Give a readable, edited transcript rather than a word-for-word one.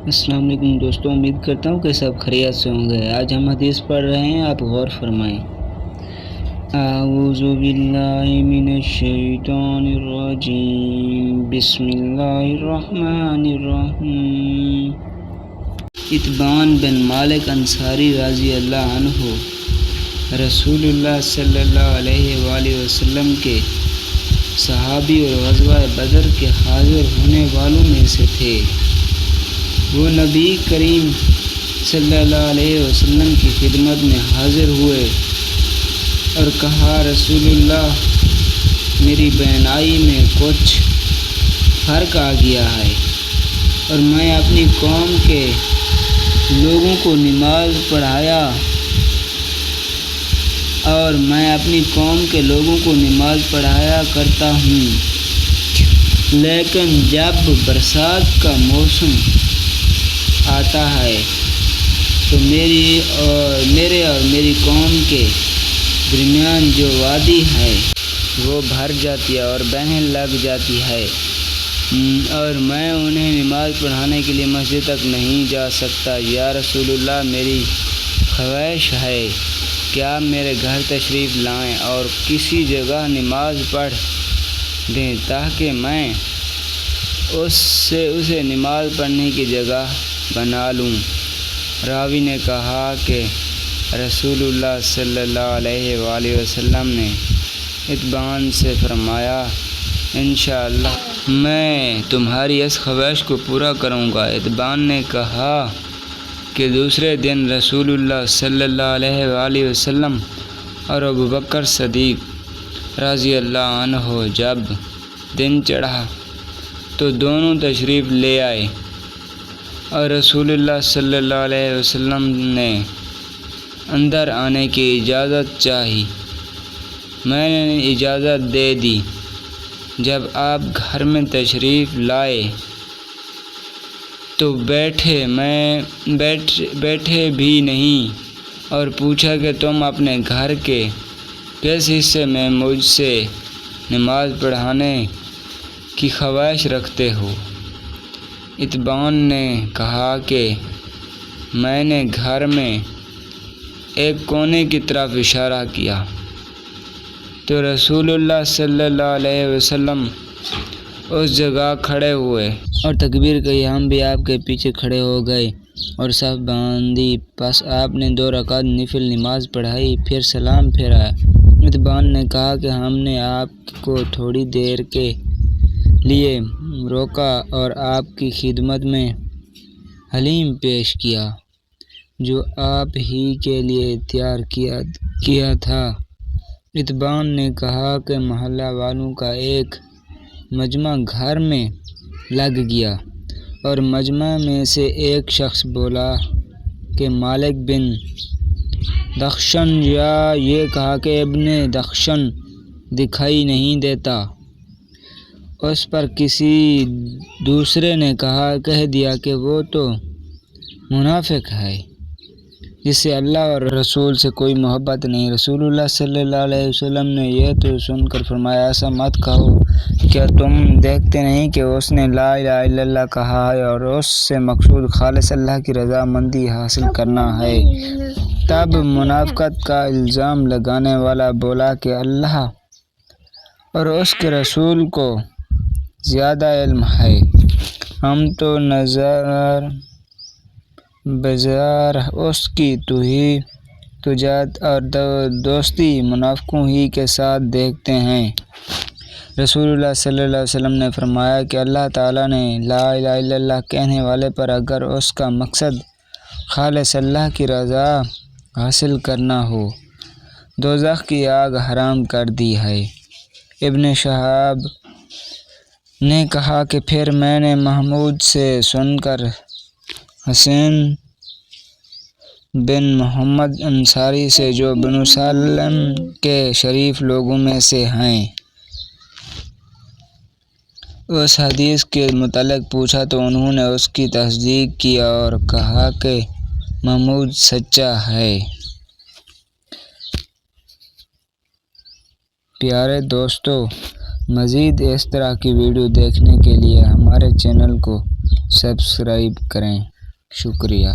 السلام علیکم دوستوں، امید کرتا ہوں کہ سب خیریت سے ہوں گے۔ آج ہم حدیث پڑھ رہے ہیں، آپ غور فرمائیں۔ اعوذ باللہ من الشیطان الرجیم، بسم اللہ الرحمن الرحیم۔ اتبان بن مالک انصاری رضی اللہ عنہ رسول اللہ صلی اللہ علیہ وآلہ وسلم کے صحابی اور غزوہ بدر کے حاضر ہونے والوں میں سے تھے۔ وہ نبی کریم صلی اللہ علیہ وسلم کی خدمت میں حاضر ہوئے اور کہا، رسول اللہ، میری بینائی میں کچھ فرق آ گیا ہے اور میں اپنی قوم کے لوگوں کو نماز پڑھایا کرتا ہوں، لیکن جب برسات کا موسم آتا ہے تو میرے اور میری قوم کے درمیان جو وادی ہے وہ بھر جاتی ہے اور بہنے لگ جاتی ہے، اور میں انہیں نماز پڑھانے کے لیے مسجد تک نہیں جا سکتا۔ یا رسول اللہ، میری خواہش ہے کہ آپ میرے گھر تشریف لائیں اور کسی جگہ نماز پڑھ دیں تاکہ میں اسے نماز پڑھنے کی جگہ بنا لوں۔ راوی نے کہا کہ رسول اللہ صلی اللہ علیہ وآلہ وسلم نے اتبان سے فرمایا، انشاءاللہ میں تمہاری اس خواہش کو پورا کروں گا۔ اتبان نے کہا کہ دوسرے دن رسول اللہ صلی اللہ علیہ وآلہ وسلم اور ابوبکر صدیق رضی اللہ عنہ جب دن چڑھا تو دونوں تشریف لے آئے اور رسول اللہ صلی اللہ علیہ وسلم نے اندر آنے کی اجازت چاہی۔ میں نے اجازت دے دی۔ جب آپ گھر میں تشریف لائے تو بیٹھے بھی نہیں اور پوچھا کہ تم اپنے گھر کے کس حصے میں مجھ سے نماز پڑھانے کی خواہش رکھتے ہو؟ اتبان نے کہا کہ میں نے گھر میں ایک کونے کی طرف اشارہ کیا تو رسول اللہ صلی اللہ علیہ وسلم اس جگہ کھڑے ہوئے اور تکبیر کہی۔ ہم بھی آپ کے پیچھے کھڑے ہو گئے اور صف باندھی۔ پس آپ نے 2 رکعت نفل نماز پڑھائی، پھر سلام پھیرایا۔ اتبان نے کہا کہ ہم نے آپ کو تھوڑی دیر کے لیے روکا اور آپ کی خدمت میں حلیم پیش کیا جو آپ ہی کے لیے تیار کیا تھا۔ اتبان نے کہا کہ محلہ والوں کا ایک مجمع گھر میں لگ گیا اور مجمع میں سے ایک شخص بولا کہ مالک بن دخشن، یا یہ کہا کہ ابن دخشن دکھائی نہیں دیتا۔ اس پر کسی دوسرے نے کہہ دیا کہ وہ تو منافق ہے جس سے اللہ اور رسول سے کوئی محبت نہیں۔ رسول اللہ صلی اللہ علیہ وسلم نے یہ تو سن کر فرمایا، ایسا مت کہو، کیا تم دیکھتے نہیں کہ اس نے لا الہ الا اللہ کہا ہے اور اس سے مقصود خالص اللہ کی رضا مندی حاصل کرنا ہے؟ تب منافقت کا الزام لگانے والا بولا کہ اللہ اور اس کے رسول کو زیادہ علم ہے، ہم تو نظر بظاہر اس کی تجارت اور دوستی منافقوں ہی کے ساتھ دیکھتے ہیں۔ رسول اللہ صلی اللہ علیہ وسلم نے فرمایا کہ اللہ تعالیٰ نے لا الہ الا اللہ کہنے والے پر اگر اس کا مقصد خالص اللہ کی رضا حاصل کرنا ہو، دوزخ کی آگ حرام کر دی ہے۔ ابن شہاب نے کہا کہ پھر میں نے محمود سے سن کر حسین بن محمد انصاری سے جو بنو سالم کے شریف لوگوں میں سے ہیں اس حدیث کے متعلق پوچھا تو انہوں نے اس کی تصدیق کی اور کہا کہ محمود سچا ہے۔ پیارے دوستو، مزید اس طرح کی ویڈیو دیکھنے کے لیے ہمارے چینل کو سبسکرائب کریں۔ شکریہ۔